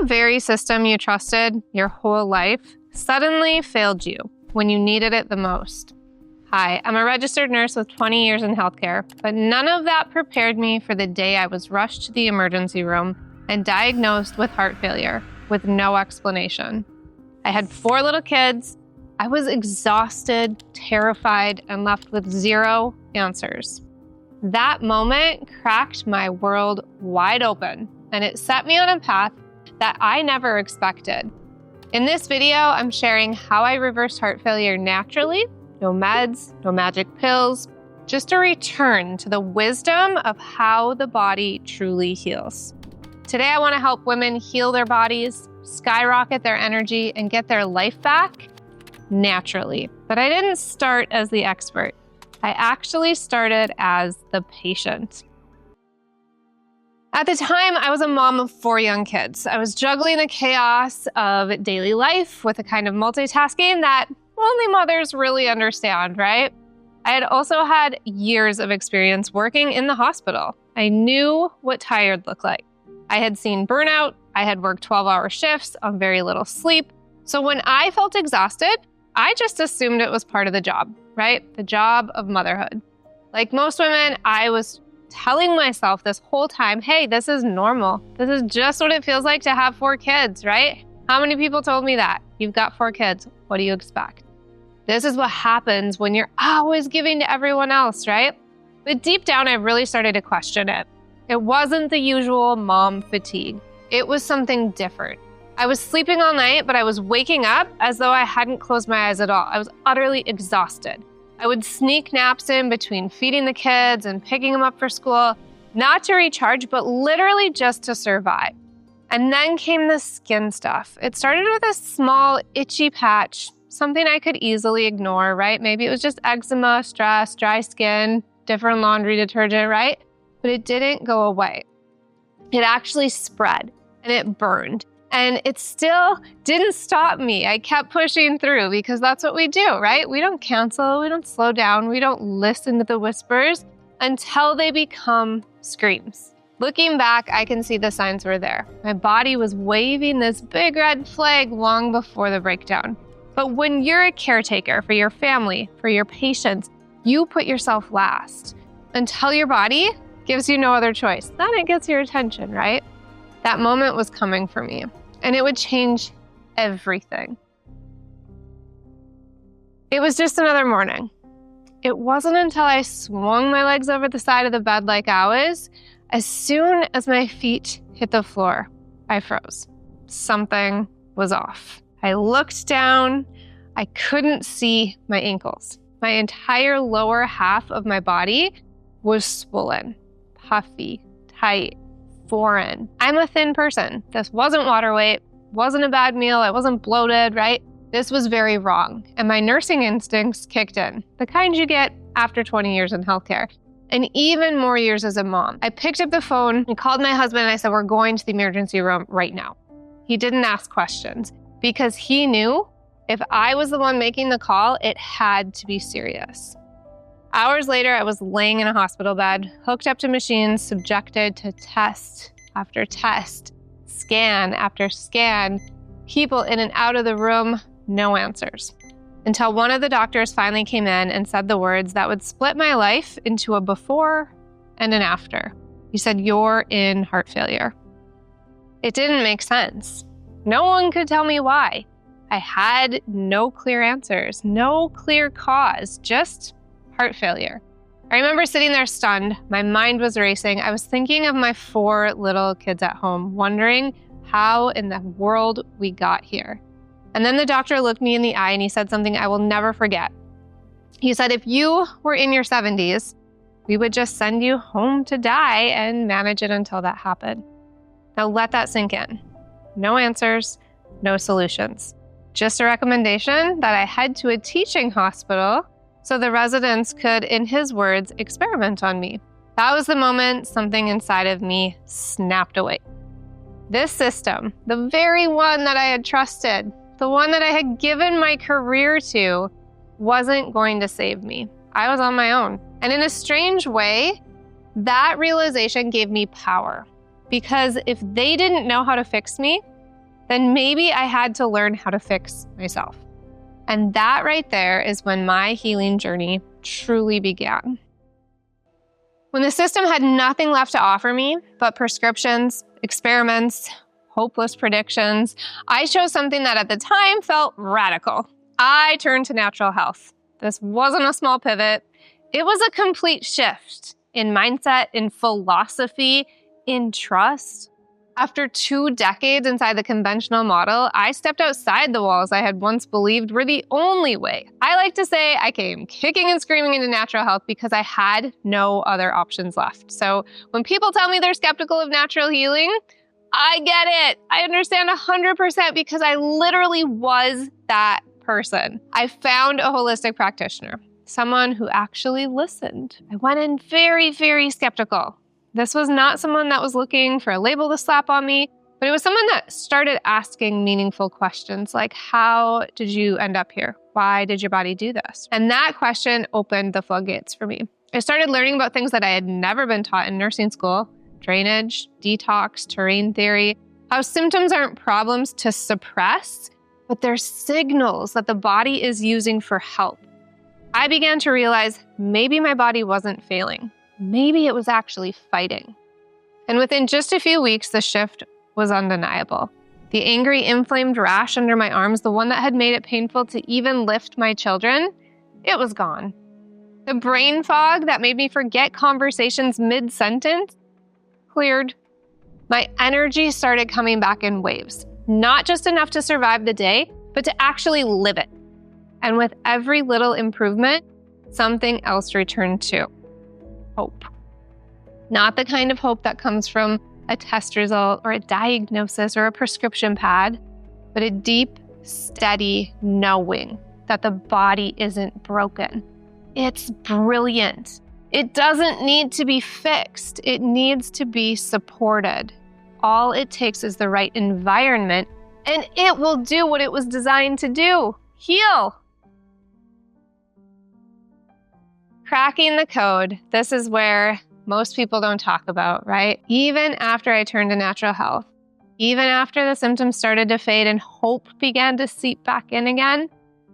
very system you trusted your whole life suddenly failed you when you needed it the most. Hi, I'm a registered nurse with 20 years in healthcare, but none of that prepared me for the day I was rushed to the emergency room and diagnosed with heart failure with no explanation. I had 4 little kids. I was exhausted, terrified, and left with 0 answers. That moment cracked my world wide open, and it set me on a path that I never expected. In this video, I'm sharing how I reversed heart failure naturally, no meds, no magic pills, just a return to the wisdom of how the body truly heals. Today, I want to help women heal their bodies, skyrocket their energy, and get their life back naturally. But I didn't start as the expert. I actually started as the patient. At the time, I was a mom of 4 young kids. I was juggling the chaos of daily life with a kind of multitasking that only mothers really understand, right? I had also had years of experience working in the hospital. I knew what tired looked like. I had seen burnout. I had worked 12-hour shifts on very little sleep. So when I felt exhausted, I just assumed it was part of the job, right? The job of motherhood. Like most women, I was telling myself this whole time, hey, this is normal. This is just what it feels like to have 4 kids, right? How many people told me that? You've got 4 kids. What do you expect? This is what happens when you're always giving to everyone else, right? But deep down, I really started to question it. It wasn't the usual mom fatigue. It was something different. I was sleeping all night, but I was waking up as though I hadn't closed my eyes at all. I was utterly exhausted. I would sneak naps in between feeding the kids and picking them up for school, not to recharge, but literally just to survive. And then came the skin stuff. It started with a small, itchy patch, something I could easily ignore, right? Maybe it was just eczema, stress, dry skin, different laundry detergent, right? But it didn't go away. It actually spread and it burned. And it still didn't stop me. I kept pushing through because that's what we do, right? We don't cancel, we don't slow down, we don't listen to the whispers until they become screams. Looking back, I can see the signs were there. My body was waving this big red flag long before the breakdown. But when you're a caretaker for your family, for your patients, you put yourself last until your body gives you no other choice. Then it gets your attention, right? That moment was coming for me, and it would change everything. It was just another morning. It wasn't until I swung my legs over the side of the bed like I was, as soon as my feet hit the floor, I froze. Something was off. I looked down. I couldn't see my ankles. My entire lower half of my body was swollen, puffy, tight, foreign. I'm a thin person. This wasn't water weight, wasn't a bad meal, I wasn't bloated, right? This was very wrong. And my nursing instincts kicked in, the kind you get after 20 years in healthcare, and even more years as a mom. I picked up the phone and called my husband and I said, we're going to the emergency room right now. He didn't ask questions because he knew if I was the one making the call, it had to be serious. Hours later, I was laying in a hospital bed, hooked up to machines, subjected to test after test, scan after scan, people in and out of the room, no answers. Until one of the doctors finally came in and said the words that would split my life into a before and an after. He said, "You're in heart failure." It didn't make sense. No one could tell me why. I had no clear answers, no clear cause, just heart failure. I remember sitting there stunned. My mind was racing. I was thinking of my 4 little kids at home, wondering how in the world we got here. And then the doctor looked me in the eye and he said something I will never forget. He said, if you were in your 70s, we would just send you home to die and manage it until that happened. Now let that sink in. No answers, no solutions. Just a recommendation that I head to a teaching hospital so the residents could, in his words, experiment on me. That was the moment something inside of me snapped away. This system, the very one that I had trusted, the one that I had given my career to, wasn't going to save me. I was on my own. And in a strange way, that realization gave me power. Because if they didn't know how to fix me, then maybe I had to learn how to fix myself. And that right there is when my healing journey truly began. When the system had nothing left to offer me but prescriptions, experiments, hopeless predictions, I chose something that at the time felt radical. I turned to natural health. This wasn't a small pivot. It was a complete shift in mindset, in philosophy, in trust. After 2 decades inside the conventional model, I stepped outside the walls I had once believed were the only way. I like to say I came kicking and screaming into natural health because I had no other options left. So when people tell me they're skeptical of natural healing, I get it. I understand 100% because I literally was that person. I found a holistic practitioner, someone who actually listened. I went in very, very skeptical. This was not someone that was looking for a label to slap on me, but it was someone that started asking meaningful questions like, how did you end up here? Why did your body do this? And that question opened the floodgates for me. I started learning about things that I had never been taught in nursing school: drainage, detox, terrain theory, how symptoms aren't problems to suppress, but they're signals that the body is using for help. I began to realize maybe my body wasn't failing. Maybe it was actually fighting. And within just a few weeks, the shift was undeniable. The angry, inflamed rash under my arms, the one that had made it painful to even lift my children, it was gone. The brain fog that made me forget conversations mid-sentence cleared. My energy started coming back in waves, not just enough to survive the day, but to actually live it. And with every little improvement, something else returned too. Hope. Not the kind of hope that comes from a test result or a diagnosis or a prescription pad, but a deep, steady knowing that the body isn't broken. It's brilliant. It doesn't need to be fixed. It needs to be supported. All it takes is the right environment, and it will do what it was designed to do: heal. Cracking the code. This is where most people don't talk about, right? Even after I turned to natural health, even after the symptoms started to fade and hope began to seep back in again,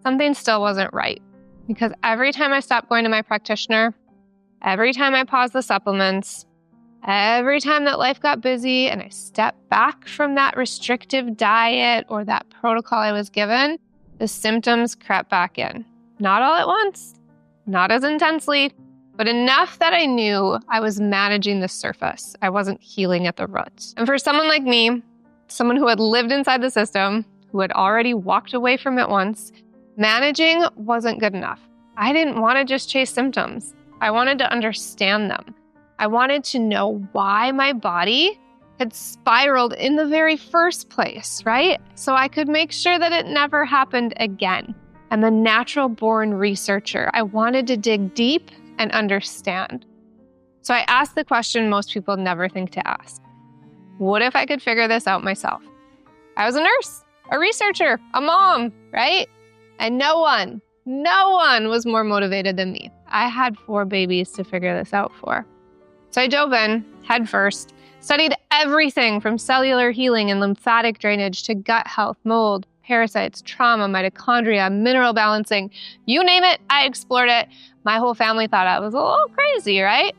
something still wasn't right. Because every time I stopped going to my practitioner, every time I paused the supplements, every time that life got busy and I stepped back from that restrictive diet or that protocol I was given, the symptoms crept back in. Not all at once, not as intensely, but enough that I knew I was managing the surface. I wasn't healing at the roots. And for someone like me, someone who had lived inside the system, who had already walked away from it once, managing wasn't good enough. I didn't want to just chase symptoms. I wanted to understand them. I wanted to know why my body had spiraled in the very first place, right? So I could make sure that it never happened again. I'm a natural-born researcher. I wanted to dig deep and understand. So I asked the question most people never think to ask. What if I could figure this out myself? I was a nurse, a researcher, a mom, right? And no one was more motivated than me. I had 4 babies to figure this out for. So I dove in head first, studied everything from cellular healing and lymphatic drainage to gut health, mold, parasites, trauma, mitochondria, mineral balancing. You name it, I explored it. My whole family thought I was a little crazy, right?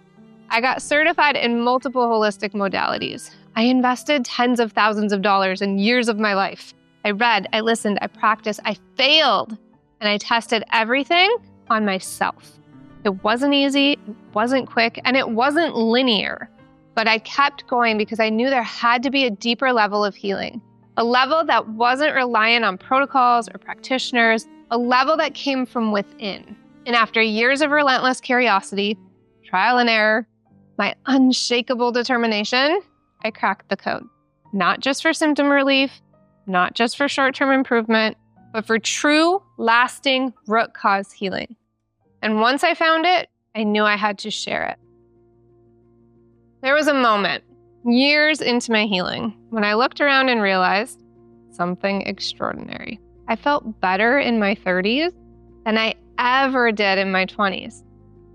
I got certified in multiple holistic modalities. I invested tens of thousands of dollars in years of my life. I read, I listened, I practiced, I failed, and I tested everything on myself. It wasn't easy, it wasn't quick, and it wasn't linear. But I kept going because I knew there had to be a deeper level of healing. A level that wasn't reliant on protocols or practitioners, a level that came from within. And after years of relentless curiosity, trial and error, my unshakable determination, I cracked the code. Not just for symptom relief, not just for short-term improvement, but for true, lasting, root cause healing. And once I found it, I knew I had to share it. There was a moment, years into my healing, when I looked around and realized something extraordinary. I felt better in my 30s than I ever did in my 20s.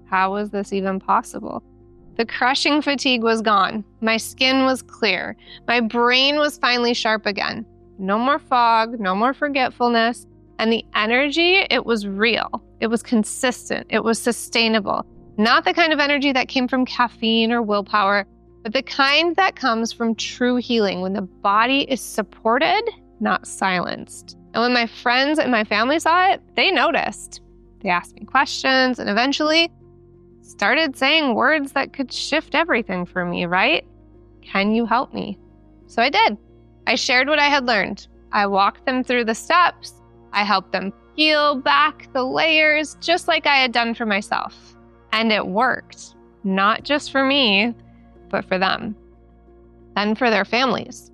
How was this even possible? The crushing fatigue was gone. My skin was clear. My brain was finally sharp again. no more fog, no more forgetfulness. And the energy, it was real. It was consistent. It was sustainable. Not the kind of energy that came from caffeine or willpower, but the kind that comes from true healing when the body is supported, not silenced. And when my friends and my family saw it, they noticed. They asked me questions and eventually started saying words that could shift everything for me, right? Can you help me? So I did. I shared what I had learned. I walked them through the steps. I helped them peel back the layers just like I had done for myself. And it worked, not just for me, but for them. And for their families.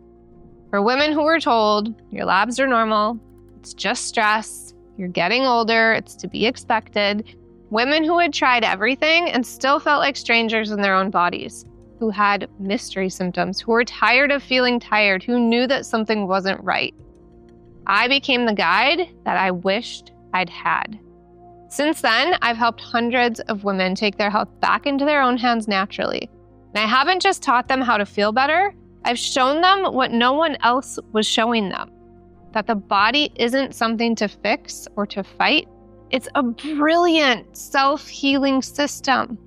For women who were told, your labs are normal, it's just stress, you're getting older, it's to be expected. Women who had tried everything and still felt like strangers in their own bodies, who had mystery symptoms, who were tired of feeling tired, who knew that something wasn't right. I became the guide that I wished I'd had. Since then, I've helped hundreds of women take their health back into their own hands naturally. And I haven't just taught them how to feel better, I've shown them what no one else was showing them. That the body isn't something to fix or to fight. It's a brilliant self-healing system.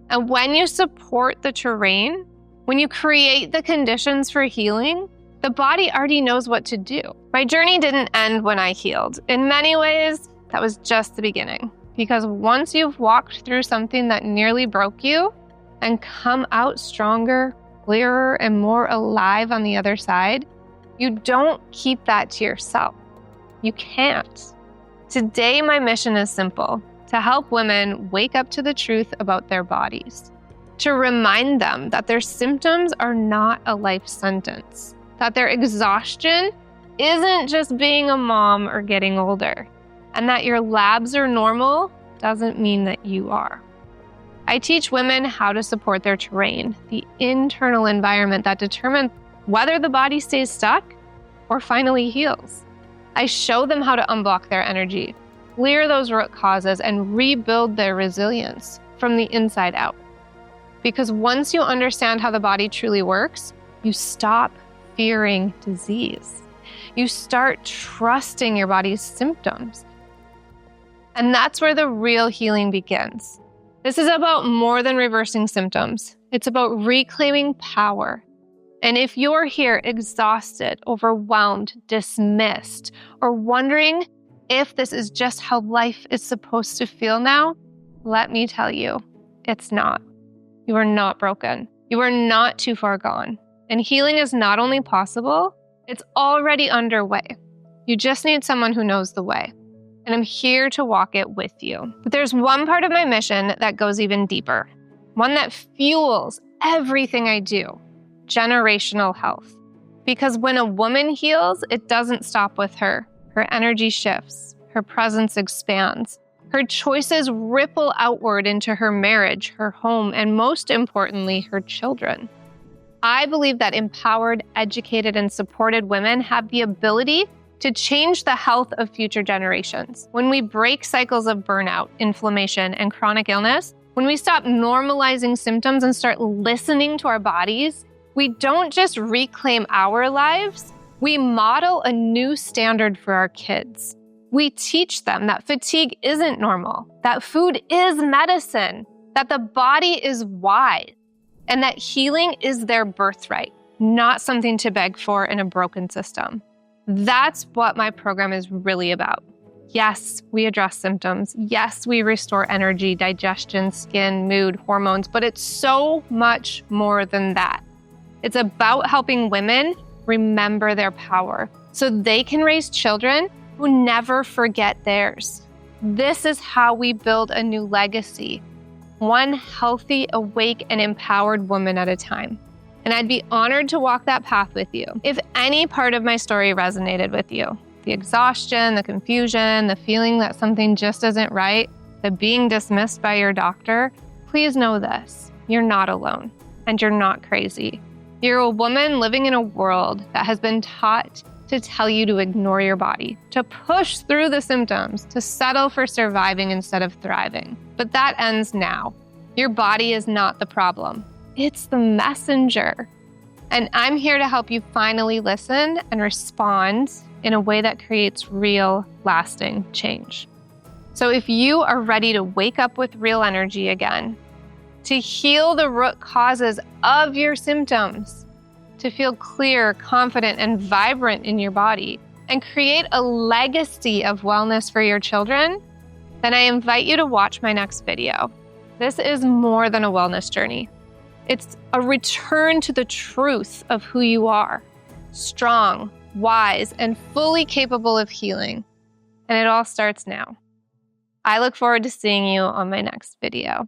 And when you support the terrain, when you create the conditions for healing, the body already knows what to do. My journey didn't end when I healed. In many ways, that was just the beginning. Because once you've walked through something that nearly broke you and come out stronger, clearer, and more alive on the other side, you don't keep that to yourself. You can't. Today, my mission is simple: to help women wake up to the truth about their bodies, to remind them that their symptoms are not a life sentence, that their exhaustion isn't just being a mom or getting older, and that your labs are normal doesn't mean that you are. I teach women how to support their terrain, the internal environment that determines whether the body stays stuck or finally heals. I show them how to unblock their energy, clear those root causes, and rebuild their resilience from the inside out. Because once you understand how the body truly works, you stop fearing disease. You start trusting your body's symptoms. And that's where the real healing begins. This is about more than reversing symptoms. It's about reclaiming power. And if you're here exhausted, overwhelmed, dismissed, or wondering if this is just how life is supposed to feel now, let me tell you, it's not. You are not broken. You are not too far gone. And healing is not only possible, it's already underway. You just need someone who knows the way. And I'm here to walk it with you. But there's one part of my mission that goes even deeper, one that fuels everything I do: generational health. Because when a woman heals, it doesn't stop with her. Her energy shifts, her presence expands, her choices ripple outward into her marriage, her home, and most importantly, her children. I believe that empowered, educated, and supported women have the ability to change the health of future generations. When we break cycles of burnout, inflammation, and chronic illness, when we stop normalizing symptoms and start listening to our bodies, we don't just reclaim our lives, we model a new standard for our kids. We teach them that fatigue isn't normal, that food is medicine, that the body is wise, and that healing is their birthright, not something to beg for in a broken system. That's what my program is really about. Yes, we address symptoms. Yes, we restore energy, digestion, skin, mood, hormones, but it's so much more than that. It's about helping women remember their power so they can raise children who never forget theirs. This is how we build a new legacy, one healthy, awake, and empowered woman at a time. And I'd be honored to walk that path with you. If any part of my story resonated with you, the exhaustion, the confusion, the feeling that something just isn't right, the being dismissed by your doctor, please know this: you're not alone and you're not crazy. You're a woman living in a world that has been taught to tell you to ignore your body, to push through the symptoms, to settle for surviving instead of thriving. But that ends now. Your body is not the problem. It's the messenger. And I'm here to help you finally listen and respond in a way that creates real, lasting change. So if you are ready to wake up with real energy again, to heal the root causes of your symptoms, to feel clear, confident, and vibrant in your body, and create a legacy of wellness for your children, then I invite you to watch my next video. This is more than a wellness journey. It's a return to the truth of who you are, strong, wise, and fully capable of healing. And it all starts now. I look forward to seeing you on my next video.